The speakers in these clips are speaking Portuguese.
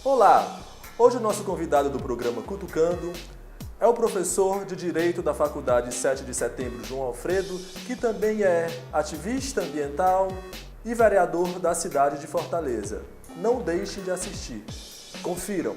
Olá! Hoje o nosso convidado do programa Cutucando é o professor de Direito da Faculdade 7 de Setembro, João Alfredo, que também é ativista ambiental e vereador da cidade de Fortaleza. Não deixem de assistir. Confiram!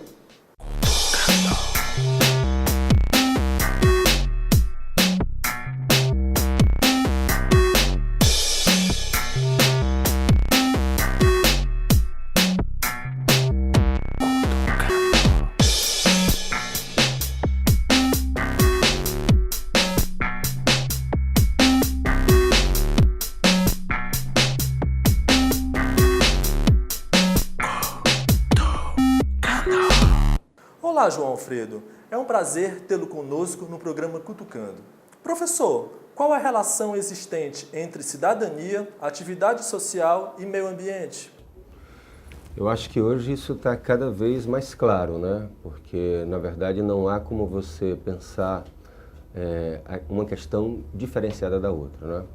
Olá, João Alfredo. É um prazer tê-lo conosco no programa Cutucando. Professor, qual é a relação existente entre cidadania, atividade social e meio ambiente? Eu acho que hoje isso está cada vez mais claro, né? Porque, na verdade, não há como você pensar uma questão diferenciada da outra,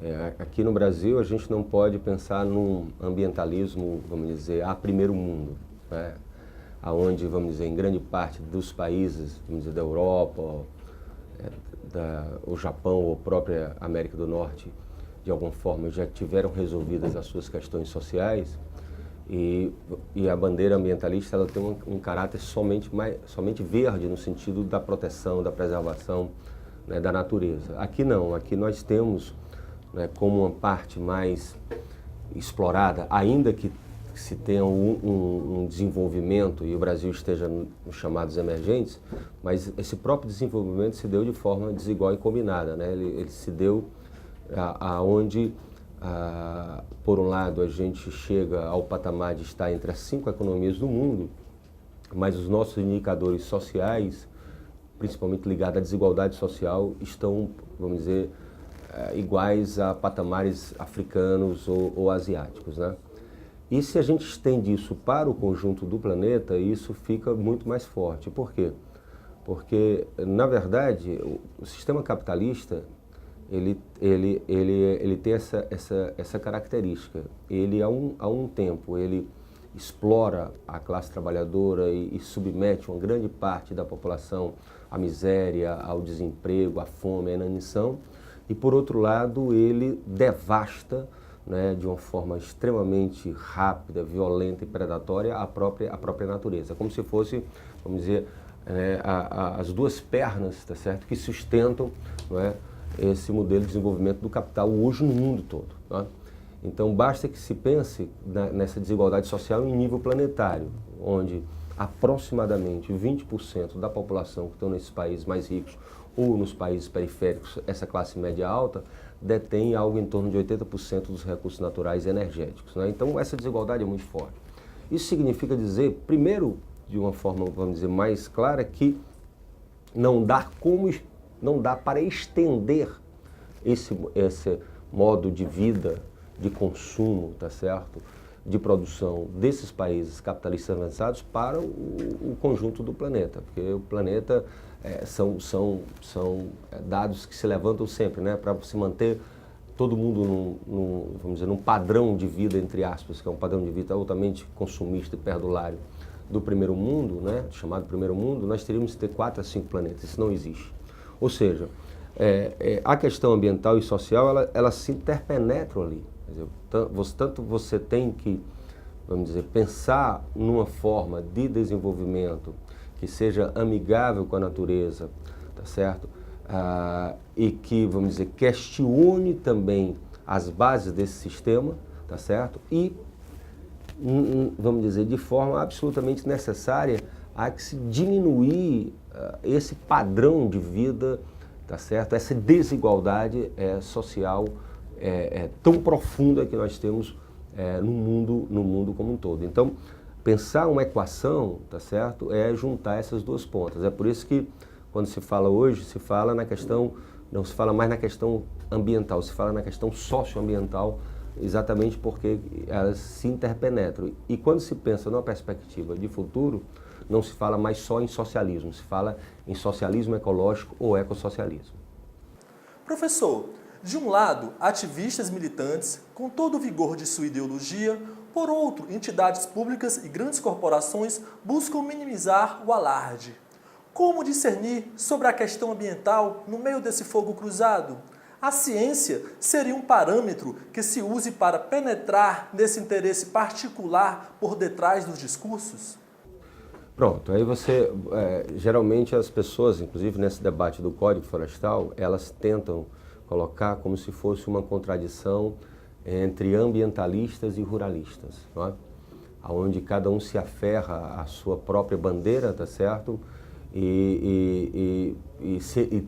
né? Aqui no Brasil, a gente não pode pensar num ambientalismo, vamos dizer, a primeiro mundo, né? Onde, vamos dizer, em grande parte dos países, vamos dizer, da Europa, o Japão ou a própria América do Norte, de alguma forma, já tiveram resolvidas as suas questões sociais e a bandeira ambientalista ela tem um caráter somente verde no sentido da proteção, da preservação, né, da natureza. Aqui não, aqui nós temos, né, como uma parte mais explorada, ainda que se tenha um desenvolvimento e o Brasil esteja nos chamados emergentes, mas esse próprio desenvolvimento se deu de forma desigual e combinada, né? Ele se deu aonde, por um lado, a gente chega ao patamar de estar entre as 5 economias do mundo, mas os nossos indicadores sociais, principalmente ligados à desigualdade social, estão, vamos dizer, iguais a patamares africanos ou asiáticos, né? E se a gente estende isso para o conjunto do planeta, isso fica muito mais forte. Por quê? Porque, na verdade, o sistema capitalista, ele tem essa característica. Ele, há um tempo, ele explora a classe trabalhadora e submete uma grande parte da população à miséria, ao desemprego, à fome, à inanição. E, por outro lado, ele devasta, né, de uma forma extremamente rápida, violenta e predatória a própria natureza, como se fosse, vamos dizer, as duas pernas, tá certo, que sustentam, não é, esse modelo de desenvolvimento do capital hoje no mundo todo, tá? Então basta que se pense nessa desigualdade social em nível planetário, onde aproximadamente 20% da população que estão nesses países mais ricos ou nos países periféricos, essa classe média alta, detém algo em torno de 80% dos recursos naturais e energéticos, né? Então essa desigualdade é muito forte. Isso significa dizer, primeiro, de uma forma, vamos dizer, mais clara, que não dá para estender esse modo de vida, de consumo, tá certo, de produção desses países capitalistas avançados para o conjunto do planeta, porque o planeta são dados que se levantam sempre, né, para se manter todo mundo vamos dizer, num padrão de vida, entre aspas, que é um padrão de vida altamente consumista e perdulário do primeiro mundo, né, chamado primeiro mundo, nós teríamos que ter 4 a 5 planetas, isso não existe. Ou seja, a questão ambiental e social, ela se interpenetram ali. Quer dizer, tanto você tem que, vamos dizer, pensar numa forma de desenvolvimento que seja amigável com a natureza, tá certo? E que, vamos dizer, questione também as bases desse sistema, tá certo? E, vamos dizer, de forma absolutamente necessária, há que se diminuir esse padrão de vida, tá certo? Essa desigualdade social tão profunda que nós temos no mundo como um todo. Então, pensar uma equação, tá certo, é juntar essas duas pontas. É por isso que, quando se fala hoje, se fala na questão, não se fala mais na questão ambiental, se fala na questão socioambiental, exatamente porque elas se interpenetram. E quando se pensa numa perspectiva de futuro, não se fala mais só em socialismo, se fala em socialismo ecológico ou ecossocialismo. Professor, de um lado, ativistas militantes, com todo o vigor de sua ideologia, Por outro, entidades públicas e grandes corporações buscam minimizar o alarde. Como discernir sobre a questão ambiental no meio desse fogo cruzado? A ciência seria um parâmetro que se use para penetrar nesse interesse particular por detrás dos discursos? Pronto, aí você, geralmente as pessoas, inclusive nesse debate do Código Florestal, elas tentam colocar como se fosse uma contradição entre ambientalistas e ruralistas, não é? Onde cada um se aferra à sua própria bandeira, tá certo? E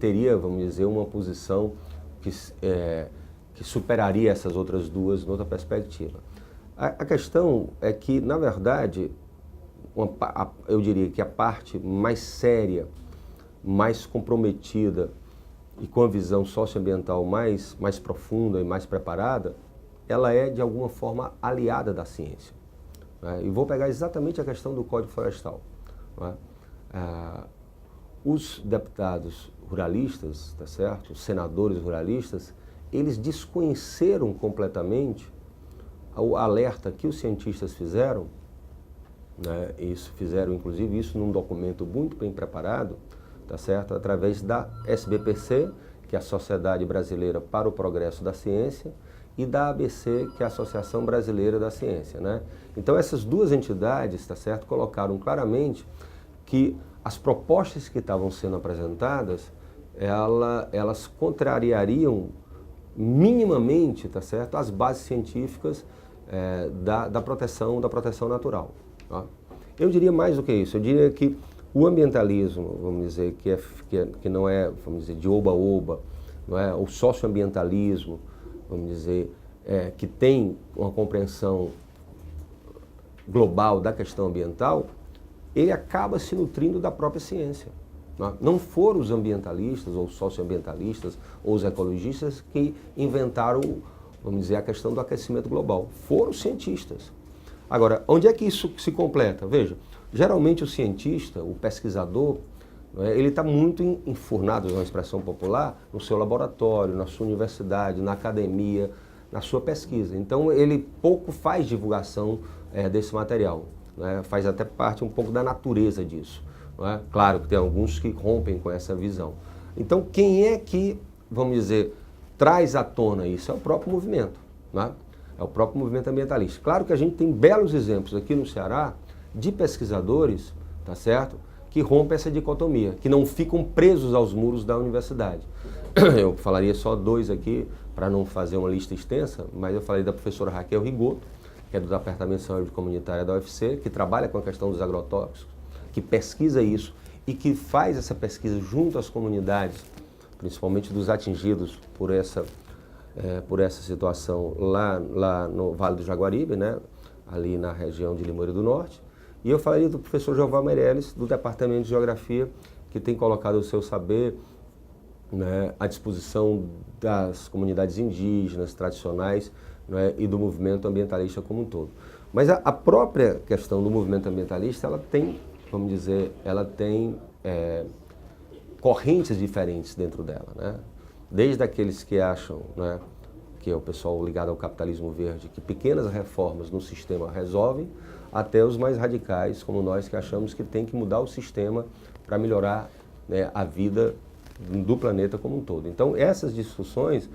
teria, vamos dizer, uma posição que superaria essas outras duas noutra perspectiva. A questão é que, na verdade, eu diria que a parte mais séria, mais comprometida e com a visão socioambiental mais profunda e mais preparada, ela é, de alguma forma, aliada da ciência, né? E vou pegar exatamente a questão do Código Florestal, né? Os deputados ruralistas, tá certo? Os senadores ruralistas, eles desconheceram completamente o alerta que os cientistas fizeram, né? Fizeram, inclusive, isso num documento muito bem preparado, tá certo? Através da SBPC, que é a Sociedade Brasileira para o Progresso da Ciência, e da ABC, que é a Associação Brasileira da Ciência, né? Então, essas duas entidades, tá certo, colocaram claramente que as propostas que estavam sendo apresentadas, elas contrariariam minimamente, tá certo, as bases científicas da proteção natural, tá? Eu diria mais do que isso, eu diria que o ambientalismo, vamos dizer, que não é, vamos dizer, de oba-oba, não é? O socioambientalismo, vamos dizer, que tem uma compreensão global da questão ambiental, ele acaba se nutrindo da própria ciência. Não foram os ambientalistas, ou socioambientalistas, ou os ecologistas que inventaram, vamos dizer, a questão do aquecimento global. Foram os cientistas. Agora, onde é que isso se completa? Veja, geralmente o cientista, o pesquisador, ele está muito enfurnado, é uma expressão popular, no seu laboratório, na sua universidade, na academia, na sua pesquisa. Então, ele pouco faz divulgação desse material, né? Faz até parte um pouco da natureza disso, não é? Claro que tem alguns que rompem com essa visão. Então, quem é que, vamos dizer, traz à tona isso? É o próprio movimento, não é? É o próprio movimento ambientalista. Claro que a gente tem belos exemplos aqui no Ceará de pesquisadores, tá certo?, que rompem essa dicotomia, que não ficam presos aos muros da universidade. Eu falaria só dois aqui, para não fazer uma lista extensa, mas eu falei da professora Raquel Rigoto, que é do Departamento de Saúde Comunitária da UFC, que trabalha com a questão dos agrotóxicos, que pesquisa isso e que faz essa pesquisa junto às comunidades, principalmente dos atingidos por essa situação lá no Vale do Jaguaribe, né? Ali na região de Limoeiro do Norte. E eu falaria do professor Jeová Meirelles, do Departamento de Geografia, que tem colocado o seu saber, né, à disposição das comunidades indígenas, tradicionais, né, e do movimento ambientalista como um todo. Mas a própria questão do movimento ambientalista, ela tem, vamos dizer, correntes diferentes dentro dela, né? Desde aqueles que acham, né, que é o pessoal ligado ao capitalismo verde, que pequenas reformas no sistema resolvem, até os mais radicais, como nós, que achamos que tem que mudar o sistema para melhorar, né, a vida do planeta como um todo. Então, essas discussões,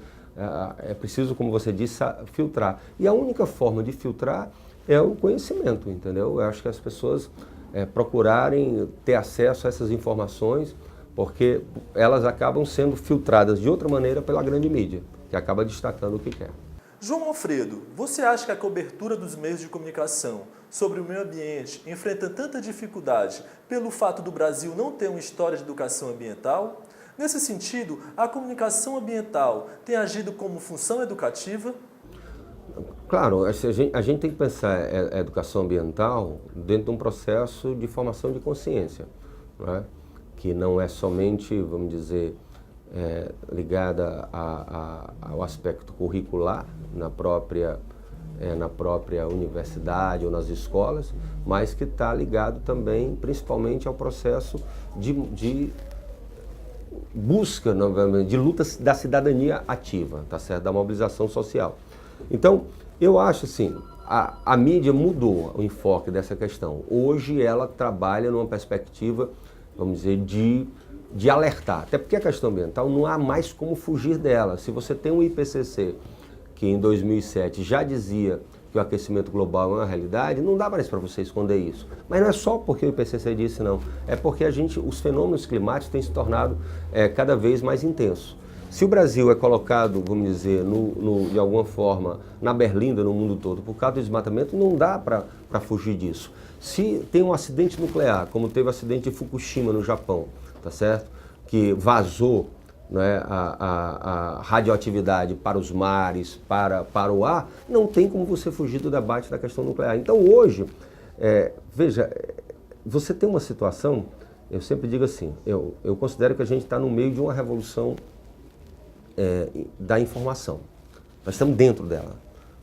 é preciso, como você disse, filtrar. E a única forma de filtrar é o conhecimento, entendeu? Eu acho que as pessoas procurarem ter acesso a essas informações, porque elas acabam sendo filtradas de outra maneira pela grande mídia, que acaba destacando o que quer. João Alfredo, você acha que a cobertura dos meios de comunicação sobre o meio ambiente enfrenta tanta dificuldade pelo fato do Brasil não ter uma história de educação ambiental? Nesse sentido, a comunicação ambiental tem agido como função educativa? Claro, a gente tem que pensar a educação ambiental dentro de um processo de formação de consciência, não é? Que não é somente, vamos dizer, ligada ao aspecto curricular na própria universidade ou nas escolas, mas que está ligado também, principalmente, ao processo de busca, de luta da cidadania ativa, tá certo? Da mobilização social. Então, eu acho assim, a mídia mudou o enfoque dessa questão. Hoje ela trabalha numa perspectiva, vamos dizer, de alertar. Até porque a questão ambiental não há mais como fugir dela. Se você tem um IPCC que em 2007 já dizia que o aquecimento global é uma realidade, não dá mais para você esconder isso. Mas não é só porque o IPCC disse, não. É porque os fenômenos climáticos têm se tornado cada vez mais intensos. Se o Brasil é colocado, vamos dizer, de alguma forma, na berlinda no mundo todo, por causa do desmatamento, não dá para fugir disso. Se tem um acidente nuclear, como teve o acidente de Fukushima no Japão, tá certo? Que vazou, né, a radioatividade para os mares, para o ar, não tem como você fugir do debate da questão nuclear. Então hoje, veja, você tem uma situação, eu sempre digo assim, eu considero que a gente está no meio de uma revolução da informação. Nós estamos dentro dela.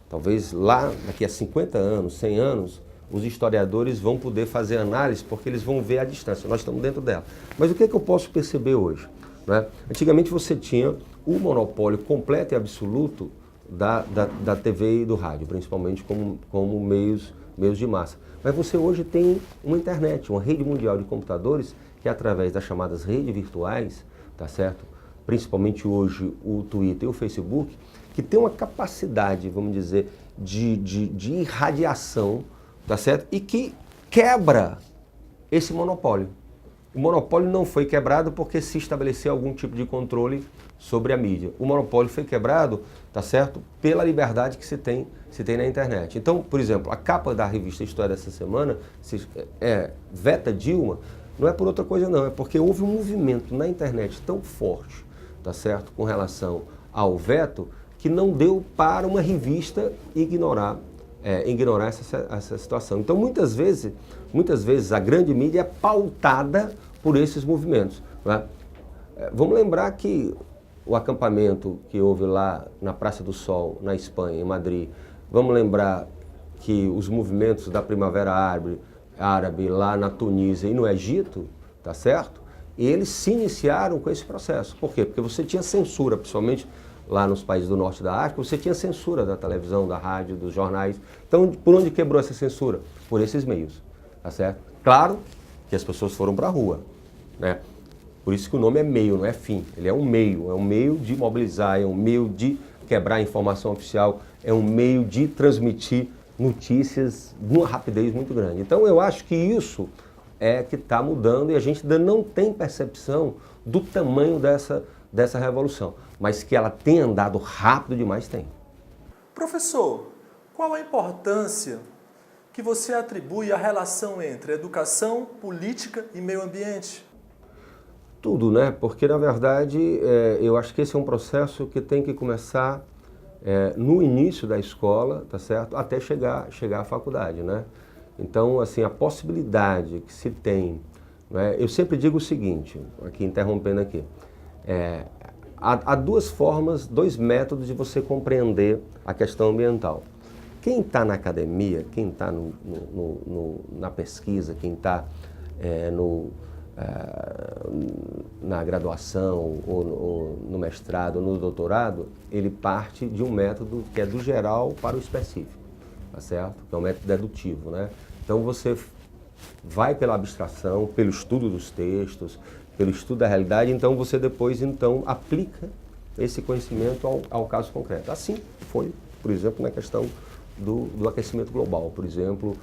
Talvez lá, daqui a 50 anos, 100 anos, os historiadores vão poder fazer análise porque eles vão ver a distância. Nós estamos dentro dela. Mas o que é que eu posso perceber hoje? Né? Antigamente você tinha o monopólio completo e absoluto da TV e do rádio, principalmente como meios de massa. Mas você hoje tem uma internet, uma rede mundial de computadores que através das chamadas redes virtuais, tá certo? Principalmente hoje o Twitter e o Facebook, que tem uma capacidade, vamos dizer, de irradiação, tá certo? E que quebra esse monopólio. O monopólio não foi quebrado porque se estabeleceu algum tipo de controle sobre a mídia. O monopólio foi quebrado, tá certo? Pela liberdade que se tem na internet. Então, por exemplo, a capa da revista História dessa semana Veta Dilma, não é por outra coisa não, é porque houve um movimento na internet tão forte, tá certo, com relação ao veto, que não deu para uma revista ignorar essa situação. Então, muitas vezes a grande mídia é pautada por esses movimentos. Né? Vamos lembrar que o acampamento que houve lá na Praça do Sol, na Espanha, em Madrid, vamos lembrar que os movimentos da Primavera Árabe lá na Tunísia e no Egito, tá certo? E eles se iniciaram com esse processo. Por quê? Porque você tinha censura, principalmente lá nos países do norte da África, você tinha censura da televisão, da rádio, dos jornais. Então, por onde quebrou essa censura? Por esses meios, tá certo? Claro que as pessoas foram para a rua, né? Por isso que o nome é meio, não é fim. Ele é um meio de mobilizar, é um meio de quebrar a informação oficial, é um meio de transmitir notícias numa rapidez muito grande. Então, eu acho que isso que está mudando e a gente ainda não tem percepção do tamanho dessa revolução, mas que ela tem andado rápido demais, tem. Professor, qual a importância que você atribui à relação entre educação, política e meio ambiente? Tudo, né? Porque, na verdade, eu acho que esse é um processo que tem que começar no início da escola, tá certo? Até chegar à faculdade, né? Então, assim, a possibilidade que se tem, né? Eu sempre digo o seguinte, aqui interrompendo aqui, há duas formas, dois métodos de você compreender a questão ambiental. Quem está na academia, quem está na pesquisa, quem está na graduação, ou no mestrado, ou no doutorado, ele parte de um método que é do geral para o específico, tá certo? Que é um método dedutivo, né? Então você vai pela abstração, pelo estudo dos textos, pelo estudo da realidade, então você depois aplica esse conhecimento ao caso concreto. Assim foi, por exemplo, na questão do aquecimento global, por exemplo,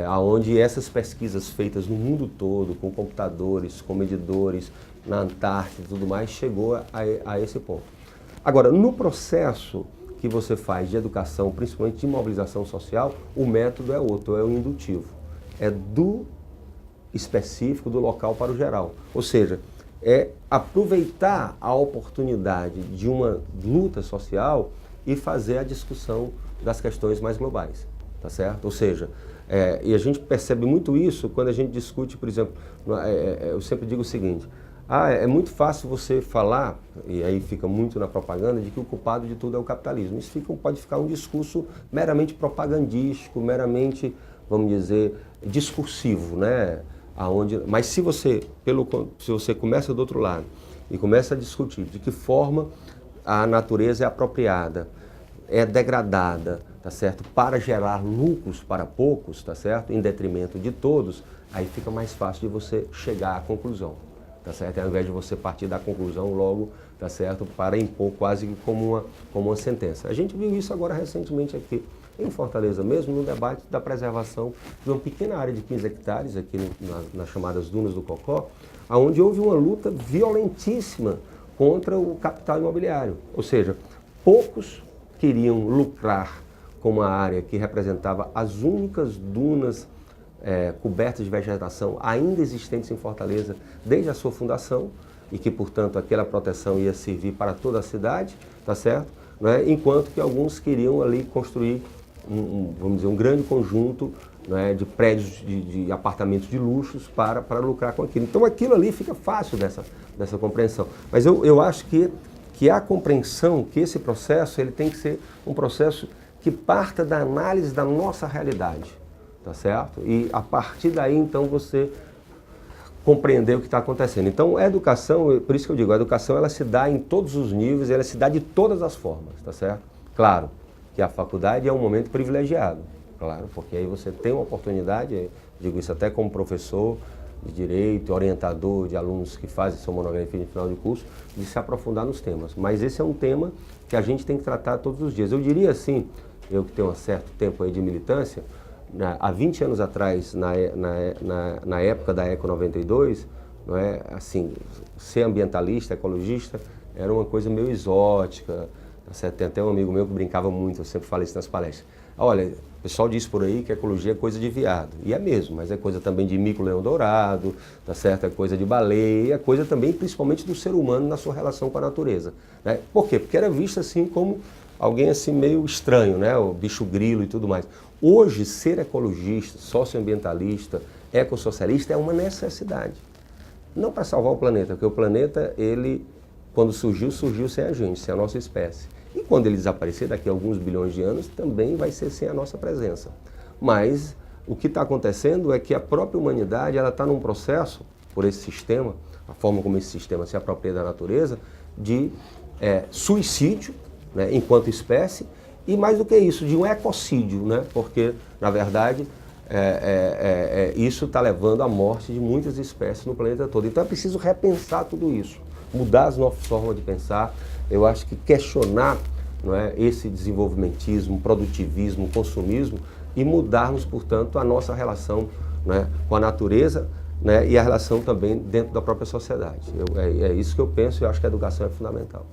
aonde essas pesquisas feitas no mundo todo, com computadores, com medidores, na Antártida e tudo mais, chegou a esse ponto. Agora, no processo que você faz de educação, principalmente de mobilização social, o método é outro, é o indutivo. É do específico, do local para o geral. Ou seja, é aproveitar a oportunidade de uma luta social e fazer a discussão das questões mais globais, tá certo? Ou seja, e a gente percebe muito isso quando a gente discute, por exemplo, eu sempre digo o seguinte, é muito fácil você falar, e aí fica muito na propaganda, de que o culpado de tudo é o capitalismo. Isso pode ficar um discurso meramente propagandístico, meramente, vamos dizer, discursivo, né? Mas se você começa do outro lado e começa a discutir de que forma a natureza é apropriada, é degradada, tá certo? Para gerar lucros para poucos, tá certo? Em detrimento de todos, aí fica mais fácil de você chegar à conclusão, tá certo? Ao invés de você partir da conclusão logo, tá certo? Para impor quase como uma sentença. A gente viu isso agora recentemente aqui em Fortaleza mesmo, no debate da preservação de uma pequena área de 15 hectares aqui nas chamadas Dunas do Cocó, onde houve uma luta violentíssima contra o capital imobiliário. Ou seja, poucos queriam lucrar com uma área que representava as únicas dunas cobertas de vegetação ainda existentes em Fortaleza desde a sua fundação e que, portanto, aquela proteção ia servir para toda a cidade, tá certo? Né? Enquanto que alguns queriam ali construir vamos dizer, um grande conjunto, né, de prédios, de apartamentos de luxos para lucrar com aquilo. Então aquilo ali fica fácil dessa compreensão. Mas eu acho que a compreensão, que esse processo ele tem que ser um processo que parta da análise da nossa realidade, tá certo? E a partir daí, então, você compreender o que está acontecendo. Então, a educação, por isso que eu digo, a educação ela se dá em todos os níveis, ela se dá de todas as formas, tá certo? Claro que a faculdade é um momento privilegiado, claro, porque aí você tem uma oportunidade, digo isso até como professor de direito, orientador de alunos que fazem sua monografia de final de curso, de se aprofundar nos temas. Mas esse é um tema que a gente tem que tratar todos os dias. Eu diria assim, eu que tenho um certo tempo aí de militância, há 20 anos atrás, na época da Eco 92, não é, assim, ser ambientalista, ecologista, era uma coisa meio exótica. Tem até um amigo meu que brincava muito, eu sempre falo isso nas palestras. Olha, o pessoal diz por aí que a ecologia é coisa de viado. E é mesmo, mas é coisa também de mico-leão-dourado, tá certo? É coisa de baleia, é coisa também principalmente do ser humano na sua relação com a natureza. Né? Por quê? Porque era visto assim como alguém assim meio estranho, né? O bicho grilo e tudo mais. Hoje, ser ecologista, socioambientalista, ecossocialista é uma necessidade. Não para salvar o planeta, porque o planeta, ele, quando surgiu sem a gente, sem a nossa espécie. E quando ele desaparecer, daqui a alguns bilhões de anos, também vai ser sem a nossa presença. Mas o que está acontecendo é que a própria humanidade ela está num processo, por esse sistema, a forma como esse sistema se apropria da natureza, de suicídio, né, enquanto espécie, e mais do que isso, de um ecocídio, né, porque, na verdade, isso está levando à morte de muitas espécies no planeta todo. Então é preciso repensar tudo isso, mudar as nossas formas de pensar. Eu acho que questionar, não é, esse desenvolvimentismo, produtivismo, consumismo e mudarmos, portanto, a nossa relação, né, com a natureza, né, e a relação também dentro da própria sociedade. É isso que eu penso e eu acho que a educação é fundamental.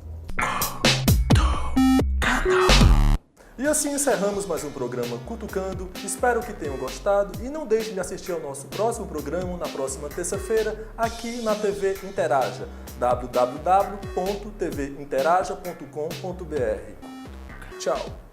E assim encerramos mais um programa Cutucando. Espero que tenham gostado e não deixem de assistir ao nosso próximo programa na próxima terça-feira aqui na TV Interaja, www.tvinteraja.com.br. Tchau!